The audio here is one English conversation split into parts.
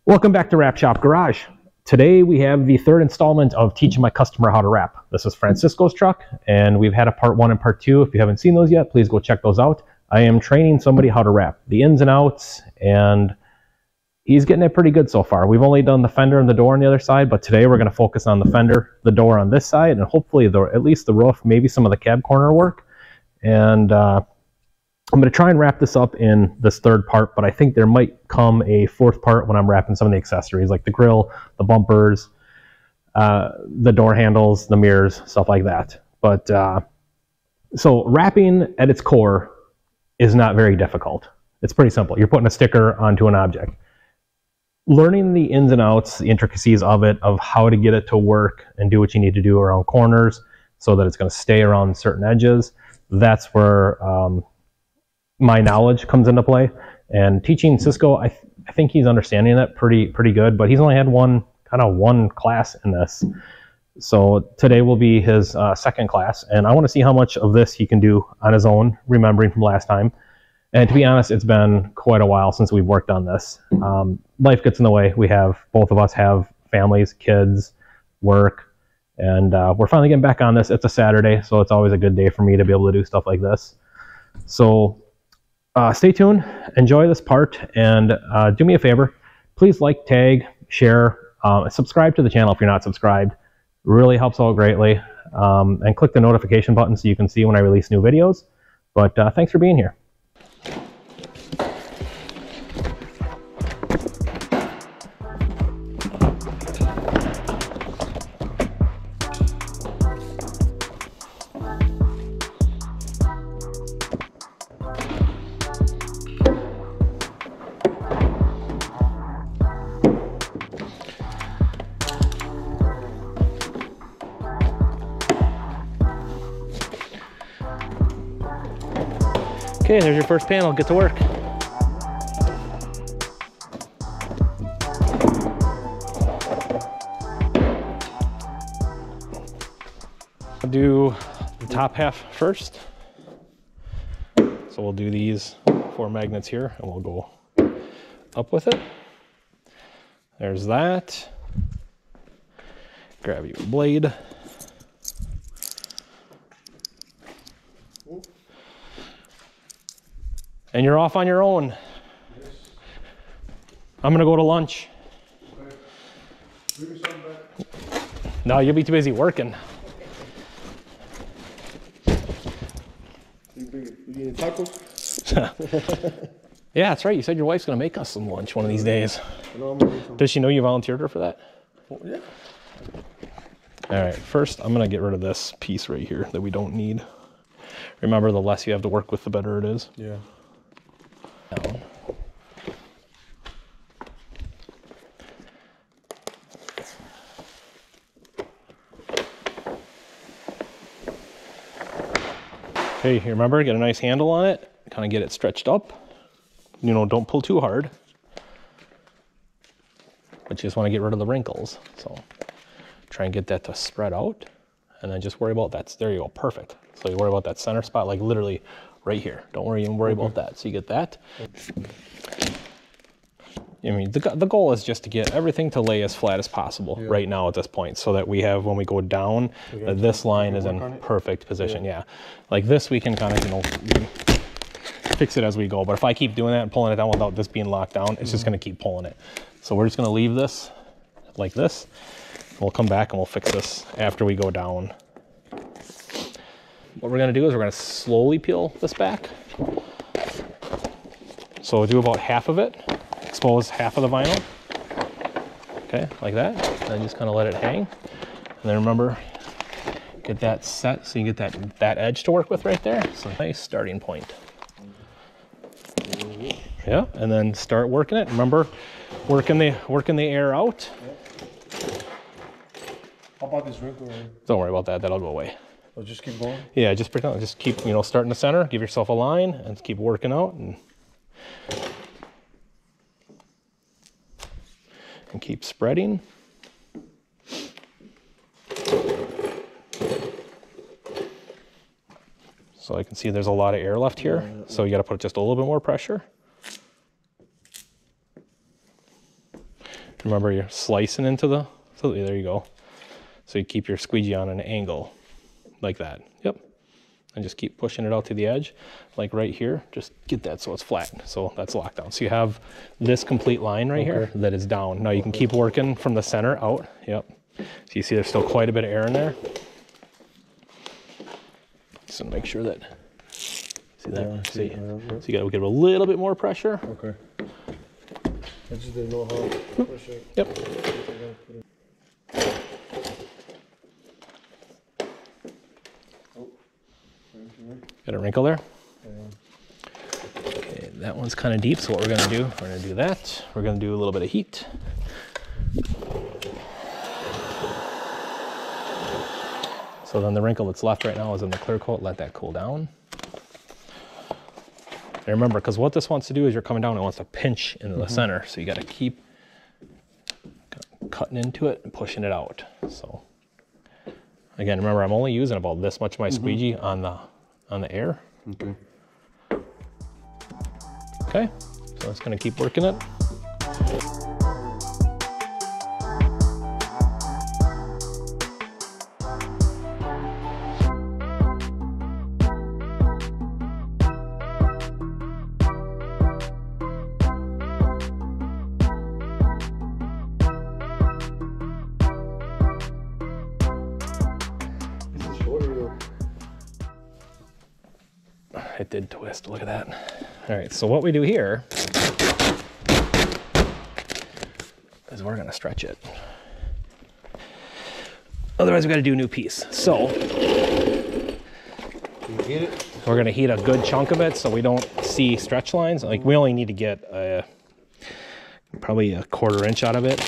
Welcome back to Wrap Shop Garage. Today we have the third installment of teaching my customer how to wrap. This is Francisco's truck, and we've had a part 1 and part 2. If you haven't seen those yet, please go check those out. I am training somebody how to wrap, the ins and outs, and he's getting it pretty good so far. We've only done the fender and the door on the other side, but today we're going to focus on the fender, the door on this side, and hopefully at least the roof, maybe some of the cab corner work. And I'm going to try and wrap this up in this third part, but I think there might come a fourth part when I'm wrapping some of the accessories like the grill, the bumpers, the door handles, the mirrors, stuff like that. But so wrapping at its core is not very difficult. It's pretty simple. You're putting a sticker onto an object. Learning the ins and outs, the intricacies of it, of how to get it to work and do what you need to do around corners so that it's going to stay around certain edges, that's where my knowledge comes into play. And teaching Cisco, I think he's understanding that pretty good, but he's only had one class in this. So today will be his second class, and I want to see how much of this he can do on his own, remembering from last time. And to be honest, it's been quite a while since we've worked on this. Life gets in the way. Both of us have families, kids, work, and we're finally getting back on this. It's a Saturday, so it's always a good day for me to be able to do stuff like this. So stay tuned, enjoy this part, and do me a favor. Please like, tag, share, subscribe to the channel if you're not subscribed. Really helps out greatly. And click the notification button so you can see when I release new videos. But thanks for being here. Okay, there's your first panel. Get to work. I'll do the top half first. So we'll do these 4 magnets here, and we'll go up with it. There's that. Grab your blade. And you're off on your own. Yes. I'm gonna go to lunch. Okay. Bring me something back. No, you'll be too busy working. You getting tacos? Yeah, that's right. You said your wife's gonna make us some lunch one of these days. Does she know you volunteered her for that? Oh, yeah. All right, first I'm gonna get rid of this piece right here that we don't need. Remember, the less you have to work with, the better it is. Yeah. Down. Okay, you remember, get a nice handle on it, kind of get it stretched up. You know, don't pull too hard, but you just want to get rid of the wrinkles. So try and get that to spread out, and then just worry about that. There you go, perfect. So you worry about that center spot, like literally right here. Don't even worry about that. So you get that. I mean, the goal is just to get everything to lay as flat as possible right now at this point, so that we have, when we go down, this line is in perfect position. Yeah. Like this, we can kind of, you know, fix it as we go. But if I keep doing that and pulling it down without this being locked down, it's just going to keep pulling it. So we're just going to leave this like this. We'll come back and we'll fix this after we go down. What we're going to do is we're going to slowly peel this back. So we'll do about half of it, expose half of the vinyl. Okay, like that. And then just kind of let it hang. And then remember, get that set so you get that edge to work with right there. So nice starting point. Yeah, and then start working it. Remember, working the air out. How about this wrinkle? Don't worry about that. That'll go away. Oh, just keep going? Yeah, just keep, you know, start in the center, give yourself a line, and keep working out, and keep spreading. So I can see there's a lot of air left here. Yeah. So you got to put just a little bit more pressure. Remember, you're slicing into the, so there you go. So you keep your squeegee on an angle like that. Yep. And just keep pushing it out to the edge, like right here. Just get that so it's flat. So that's locked down. So you have this complete line right here that is down. Now you can keep working from the center out. Yep. So you see there's still quite a bit of air in there. So make sure that, see that? Yeah, see? So you gotta give it a little bit more pressure. Okay. I just didn't know how to push it. Yep. Got a wrinkle there? Okay, that one's kind of deep, so what we're gonna do, we're gonna do that. We're gonna do a little bit of heat. So then the wrinkle that's left right now is in the clear coat. Let that cool down. And remember, because what this wants to do is you're coming down, it wants to pinch into the center. So you gotta keep cutting into it and pushing it out. So again, remember, I'm only using about this much of my squeegee on the air. Okay. Okay, so it's gonna keep working it. It did twist, look at that. All right, so what we do here is we're gonna stretch it. Otherwise we gotta do a new piece. So we're gonna heat a good chunk of it so we don't see stretch lines. Like we only need to get probably a 1/4 inch out of it.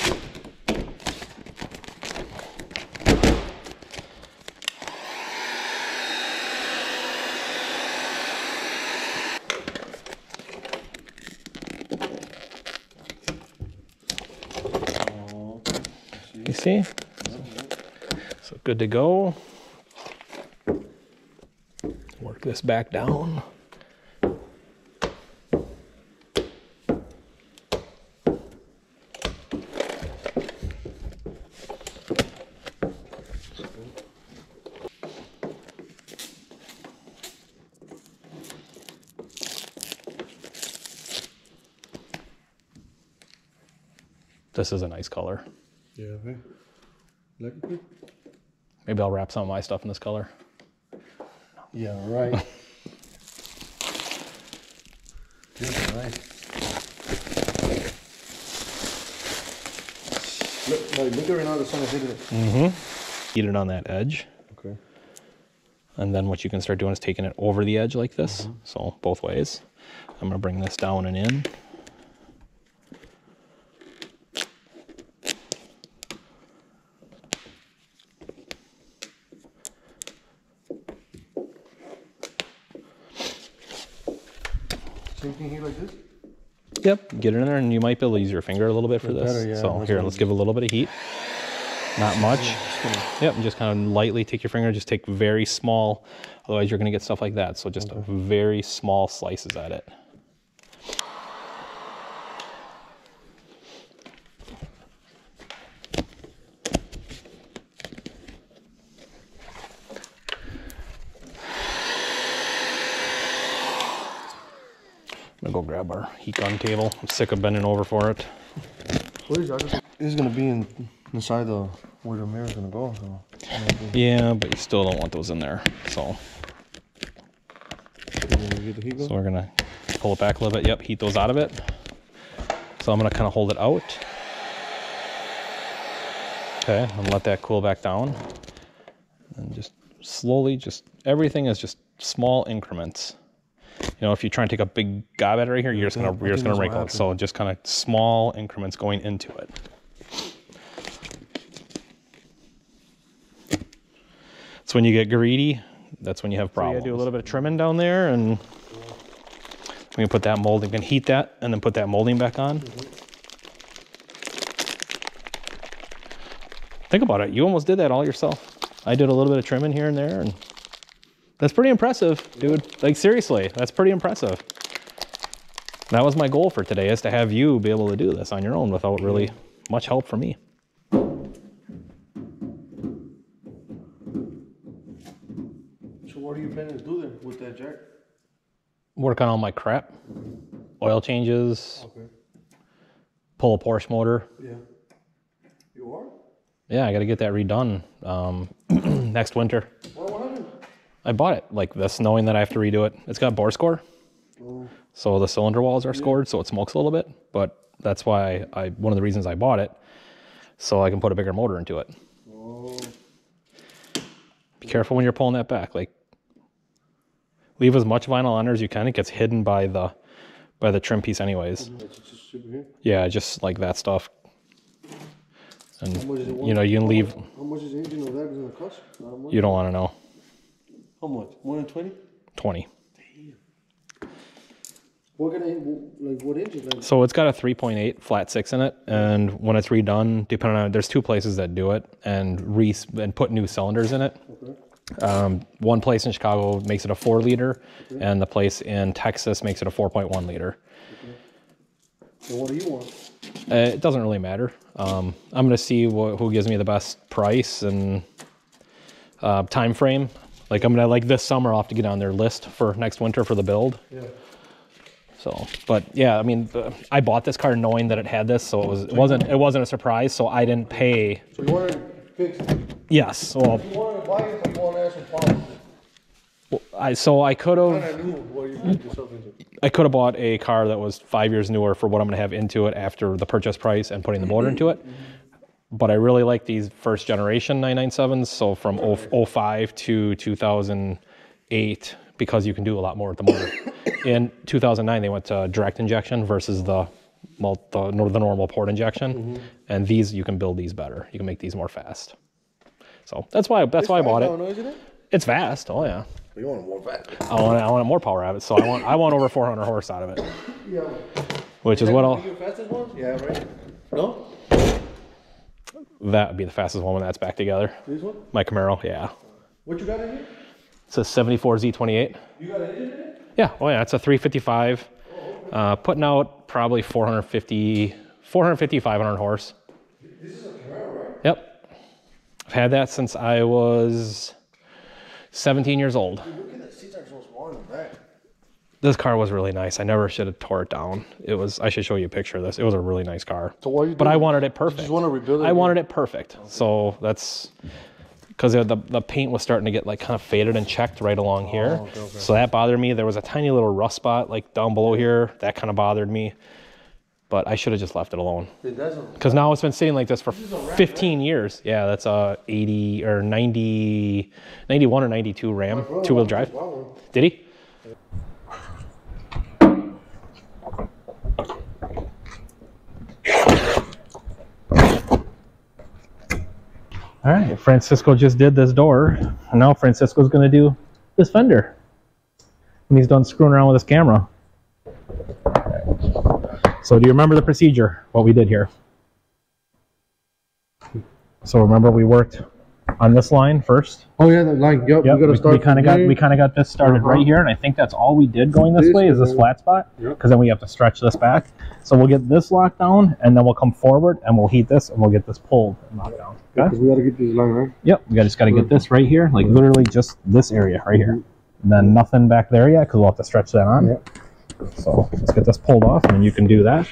You see? So good to go. Work this back down. This is a nice color. Yeah, okay. Like it? Maybe I'll wrap some of my stuff in this color. Yeah, right. Just right. Look right now, the sun is hitting it. Heat it on that edge. Okay. And then what you can start doing is taking it over the edge like this. So both ways. I'm gonna bring this down and in. Same thing here like this? Yep, get it in there, and you might be able to use your finger a little bit for this. Better, yeah, so here, let's give it a little bit of heat. Not much. Yep, and just kind of lightly take your finger, just take very small, otherwise you're gonna get stuff like that. So just very small slices at it. I'm gonna go grab our heat gun table. I'm sick of bending over for it. What is that? This is gonna be inside the where the mirror's gonna go. So. Yeah, but you still don't want those in there. So we're gonna pull it back a little bit. Yep, heat those out of it. So I'm gonna kind of hold it out. Okay, and let that cool back down. And just slowly, just everything is just small increments. You know, if you try and take a big gob at it right here, you're just gonna wrinkle it. So just kind of small increments going into it. So when you get greedy, that's when you have problems. So you gotta do a little bit of trimming down there, and we can put that molding, and heat that, and then put that molding back on. Think about it, you almost did that all yourself. I did a little bit of trimming here and there, and that's pretty impressive, dude. Like seriously, that's pretty That was my goal for today, is to have you be able to do this on your own without really much help for me. So what are you planning to do then with that jack? Work on all my crap. Oil changes. Okay. Pull a Porsche motor. Yeah. You are? Yeah, I got to get that redone next winter. What happened? I bought it like this, knowing that I have to redo it. It's got bore score. Oh. So the cylinder walls are scored, so it smokes a little bit. But that's why one of the reasons I bought it, so I can put a bigger motor into it. Oh. Be careful when you're pulling that back. Like, leave as much vinyl on there as you can. It gets hidden by the trim piece anyways. Just super here? Yeah, just like that stuff. And How much is it? you know, you can leave. How much is the engine of that going to cost? You don't want to know. How much? More than 20? 20. What kind of, like, what engine? Like? So it's got a 3.8 flat 6 in it, and when it's redone, depending on, there's 2 places that do it and put new cylinders in it. Okay. One place in Chicago makes it a 4 liter, and the place in Texas makes it a 4.1 liter. Okay. So what do you want? It doesn't really matter. I'm going to see who gives me the best price and time frame. Like, I'm going to, like, this summer, I'll have to get on their list for next winter for the build. Yeah. So, but yeah, I mean, I bought this car knowing that it had this, so it wasn't a surprise. So I didn't pay. So you want to fix it? Yes. Well, You want to buy it, or you want to add some problems? I could have. I knew what you put yourself into. I could have bought a car that was 5 years newer for what I'm going to have into it after the purchase price and putting the motor into it. But I really like these first generation 997s. So from 05 to 2008, because you can do a lot more with the motor. In 2009, they went to direct injection versus the normal port injection. And these, you can build these better. You can make these more fast. So that's why I bought it. Noise in it? It's fast. Oh yeah. But you want more fast. I want more power out of it. So I want over 400 horse out of it. Yeah. Which is what I'll. Your fastest one? Yeah, right. No. That would be the fastest one when that's back together. This one? My Camaro, yeah. What you got in here? It's a 74 Z28. You got an engine in it? Yeah, oh yeah, it's a 355. Putting out probably 450, 500 horse. This is a Camaro, right? Yep. I've had that since I was 17 years old. Dude, look at that seats are so small in the back. This car was really nice. I never should have tore it down. I should show you a picture of this. It was a really nice car. So why you But I wanted it perfect. You just want to rebuild it? I wanted it perfect. Okay. So that's because the paint was starting to get like kind of faded and checked right along here. Okay. So that bothered me. There was a tiny little rust spot like down below here. That kind of bothered me. But I should have just left it alone. Because now it's been sitting like this for 15 years. Yeah, that's a 80 or 90, 91 or 92 Ram, 2-wheel drive. Did he? All right, Francisco just did this door, and now Francisco's going to do this fender. And he's done screwing around with his camera. So do you remember the procedure, what we did here? So remember we worked on this line first? Oh yeah, the line, yep. Yep. We kind of got this started right here, and I think that's all we did going this way is this flat spot, because then we have to stretch this back. So we'll get this locked down, and then we'll come forward, and we'll heat this, and we'll get this pulled and locked down. Okay? Because we got to get this line, right? Yep, we just got to get this right here, like literally just this area right here. And then nothing back there yet, because we'll have to stretch that on. Yep. So let's get this pulled off, and then you can do that.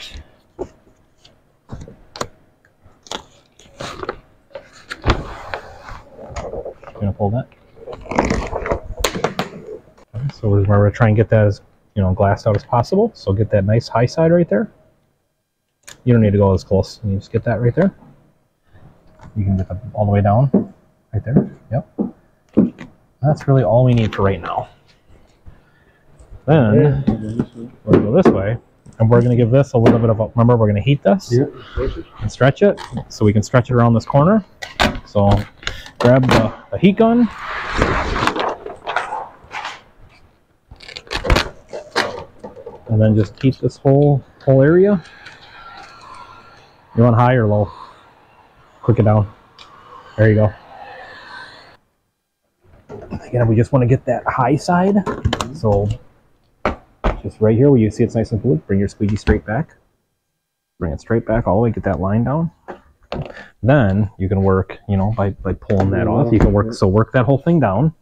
You gonna pull that? Okay, so we're gonna try and get that as glassed out as possible. So get that nice high side right there. You don't need to go as close. You just get that right there. You can get that all the way down, right there. Yep. That's really all we need for right now. Then we're gonna go this way, and we're gonna give this a little bit of a. Remember, we're gonna heat this and stretch it, so we can stretch it around this corner. So grab the heat gun. And then just heat this whole area. You want high or low? Click it down. There you go. Again, we just want to get that high side. So just right here where you see it's nice and blue, bring your squeegee straight back. Bring it straight back all the way, get that line down. Then you can work, you know, by pulling that off. You can work, so work that whole thing down.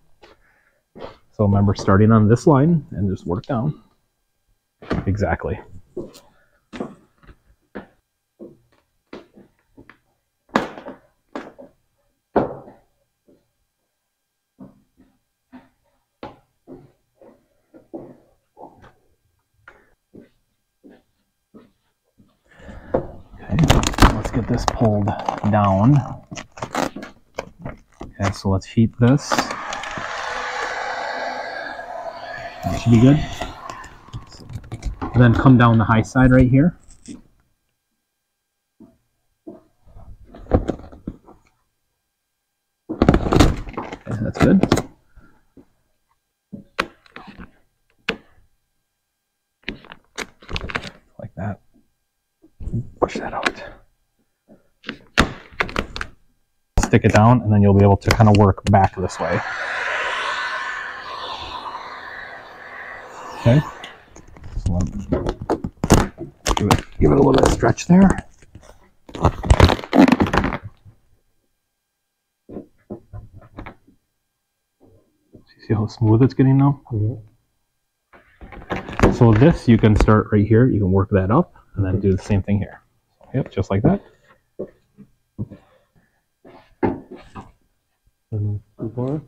So remember, starting on this line and just work down. Exactly. Let's get this pulled down. Okay, so let's heat this. That should be good. And then come down the high side right here. Okay, that's good. Like that. Push that out. Stick it down, and then you'll be able to kind of work back this way. Okay. So give it a little bit of stretch there. See how smooth it's getting now? Mm-hmm. So this, you can start right here. You can work that up, and then do the same thing here. Yep, just like that. And keep going.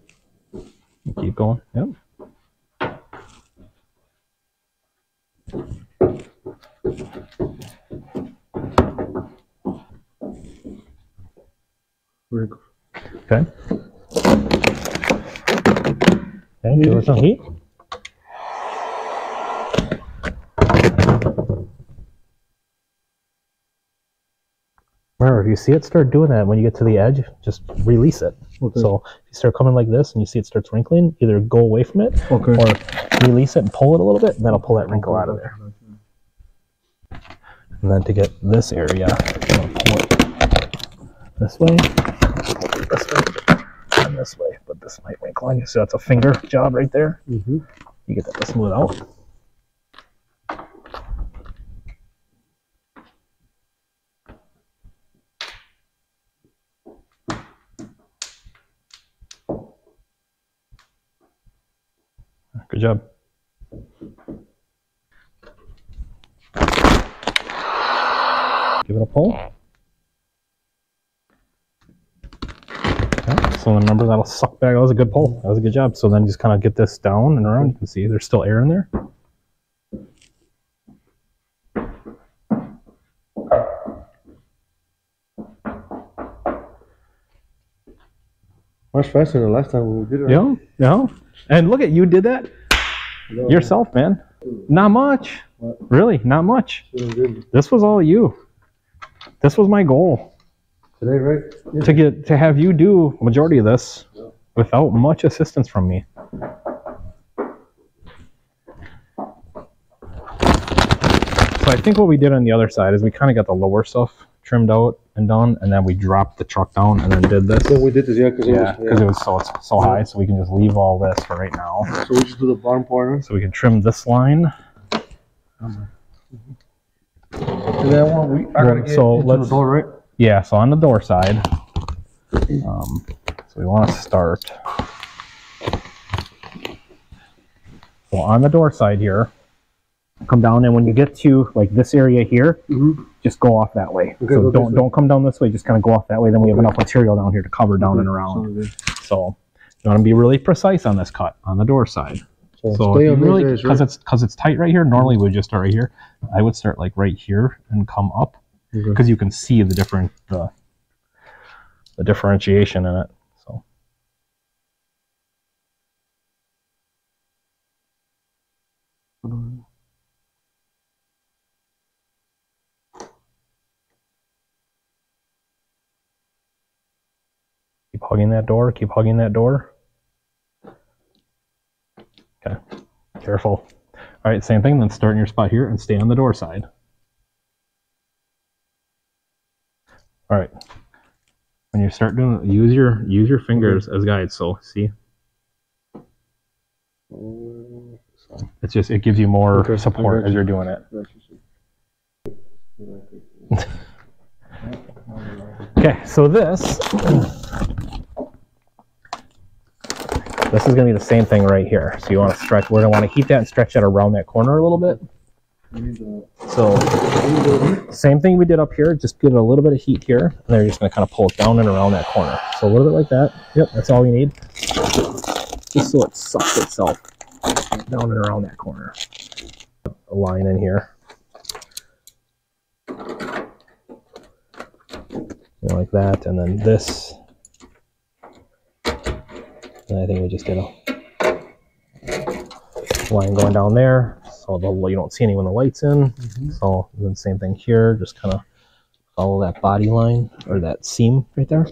Keep going. Yep. Okay. Okay, give it some heat. Remember, if you see it start doing that when you get to the edge, just release it. Okay. So if you start coming like this and you see it starts wrinkling, either go away from it, okay, or release it and pull it a little bit, and that'll pull that wrinkle out of there. And then to get this area, pull it this way, and this way, but this might wrinkle on you. So that's a finger job right there. Mm-hmm. You get that to smooth out. Good job. Give it a pull. Okay, so remember, that'll suck back. That was a good pull. That was a good job. So then just kind of get this down and around. You can see there's still air in there. Much faster than the last time when we did it. Yeah, yeah. And look at you did that yourself, man. Not much. What? Really, not much. This was all you. This was my goal. Today, right? Yeah. To have you do majority of this without much assistance from me. So I think what we did on the other side is we kind of got the lower stuff trimmed out and done, and then we dropped the truck down and then did this. So we did this, yeah, because it was so high, so we can just leave all this for right now. So we just do the bottom part. So we can trim this line. And then I gotta get into the door, right? Yeah, so on the door side, so we want to start. So on the door side here, come down, and when you get to like this area here, just go off that way. Okay, so don't come down this way, just kind of go off that way. Then we have enough material down here to cover down and around. So you want to be really precise on this cut on the door side. So if you really, because it's tight right here, normally we would just start right here. I would start like right here and come up, because you can see the different the differentiation in it. So keep hugging that door. Keep hugging that door. Okay, careful. All right, same thing. Then start in your spot here and stay on the door side. All right. When you start doing it, use your fingers as guides. So see, it's just, it gives you more support as you're doing it. Okay, so this is going to be the same thing right here. So you want to stretch, we're going to want to heat that and stretch that around that corner a little bit. So same thing we did up here, just give it a little bit of heat here, and then you're just going to kind of pull it down and around that corner. So a little bit like that. Yep, that's all you need. Just so it sucks itself down and around that corner. A line in here. Like that, and then this. And I think we just did a line going down there, so you don't see any when the light's in. So then same thing here, just kind of follow that body line or that seam right there.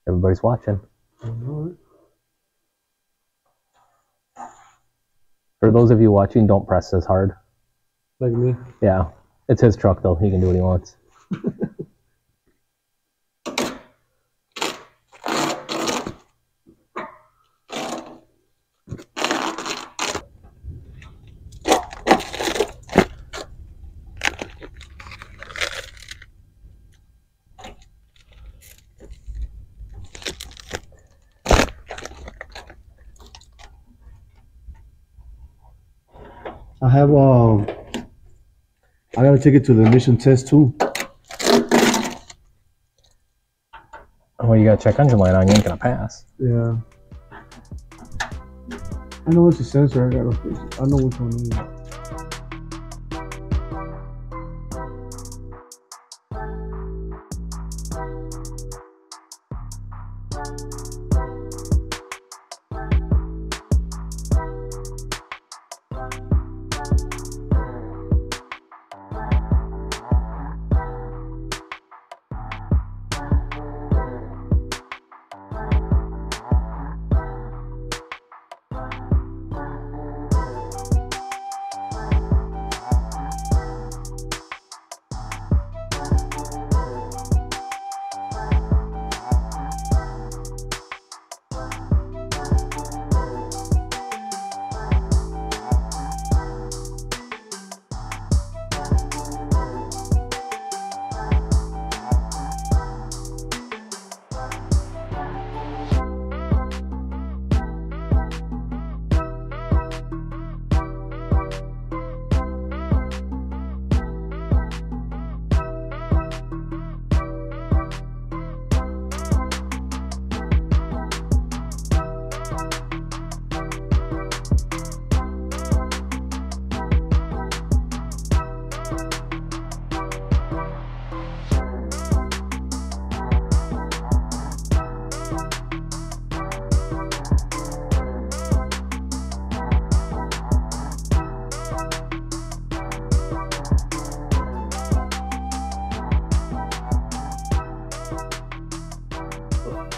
Everybody's watching. For those of you watching, don't press as hard. Like me? Yeah. It's his truck though. He can do what he wants. I gotta take it to the emission test too. Well, you gotta check engine light on, you ain't gonna pass. Yeah. I know it's a sensor, I gotta fix it. I know which one it is.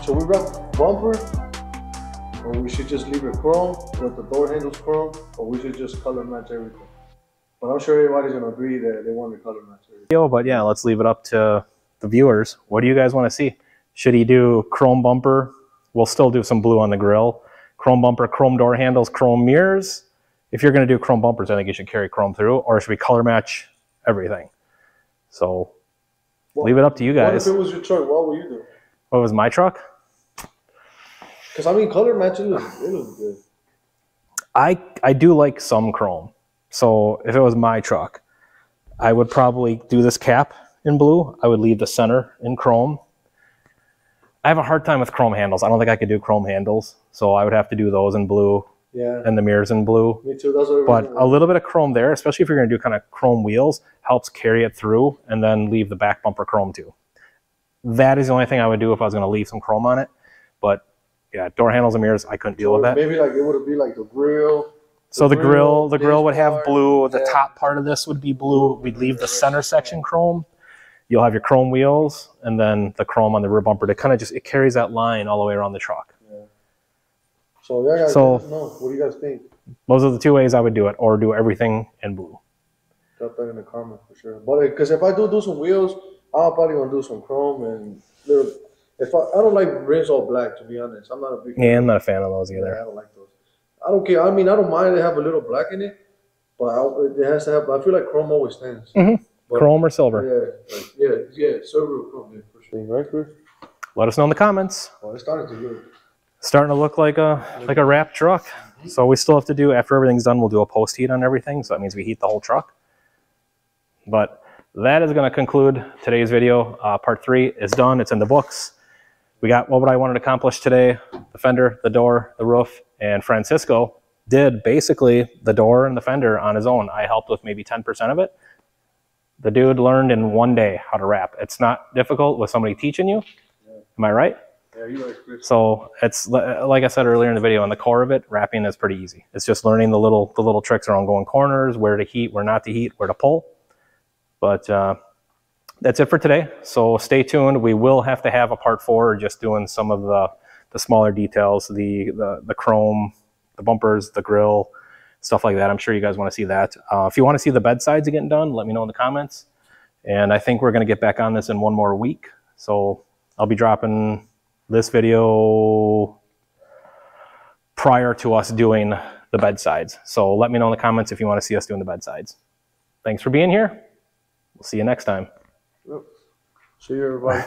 Should we wrap the bumper, or we should just leave it chrome with the door handles chrome, or we should just color match everything? But I'm sure everybody's gonna agree that they want to color match everything. But yeah, let's leave it up to the viewers. What do you guys want to see? Should he do chrome bumper? We'll still do some blue on the grill. Chrome bumper, chrome door handles, chrome mirrors. If you're going to do chrome bumpers, I think you should carry chrome through, or should we color match everything? So leave it up to you guys. What if it was your truck? What would you do? What was my truck? Because I mean, color matching it looks good. I do like some chrome. So if it was my truck, I would probably do this cap in blue. I would leave the center in chrome. I have a hard time with chrome handles. I don't think I could do chrome handles. So I would have to do those in blue. Yeah. And the mirrors in blue. Me too. That's what but a little bit of chrome there, especially if you're going to do kind of chrome wheels, helps carry it through, and then leave the back bumper chrome too. That is the only thing I would do if I was going to leave some chrome on it. But yeah, door handles and mirrors, I couldn't deal with that. Maybe like it would be like the grill. So the grill would have blue. The top part of this would be blue. We'd leave the center section chrome. You'll have your chrome wheels, and then the chrome on the rear bumper to kind of just, it carries that line all the way around the truck. Yeah. So yeah, guys, let us know. What do you guys think? Those are the 2 ways I would do it, or do everything in blue. Drop that in the comments for sure. But because if I do some wheels, I'm probably gonna do some chrome and little. If I don't like rims all black, to be honest. I'm not a big fan. Yeah, I'm not a fan of those either. Yeah, I don't like those. I don't care. I mean, I don't mind they have a little black in it, but it has to have. I feel like chrome always stands. But, chrome or silver? Yeah, silver or chrome, for sure. Right, Chris? Let us know in the comments. Well, it's starting to look. Starting to look like a wrapped truck. So we still have to do, after everything's done, we'll do a post heat on everything. So that means we heat the whole truck. But that is going to conclude today's video. Part 3 is done. It's in the books. We got what I wanted to accomplish today: the fender, the door, the roof, and Francisco did basically the door and the fender on his own. I helped with maybe 10% of it. The dude learned in 1 day how to wrap. It's not difficult with somebody teaching you. Yeah. Am I right? Yeah, you're right, Chris. So it's like I said earlier in the video, on the core of it, wrapping is pretty easy. It's just learning the little tricks around going corners, where to heat, where not to heat, where to pull. But that's it for today. So stay tuned. We will have to have a part 4, just doing some of the smaller details, the chrome, the bumpers, the grill, stuff like that. I'm sure you guys want to see that. If you want to see the bed sides getting done, let me know in the comments. And I think we're going to get back on this in 1 more week. So I'll be dropping this video prior to us doing the bed sides. So let me know in the comments if you want to see us doing the bed sides. Thanks for being here. We'll see you next time. Yep. See you, everybody.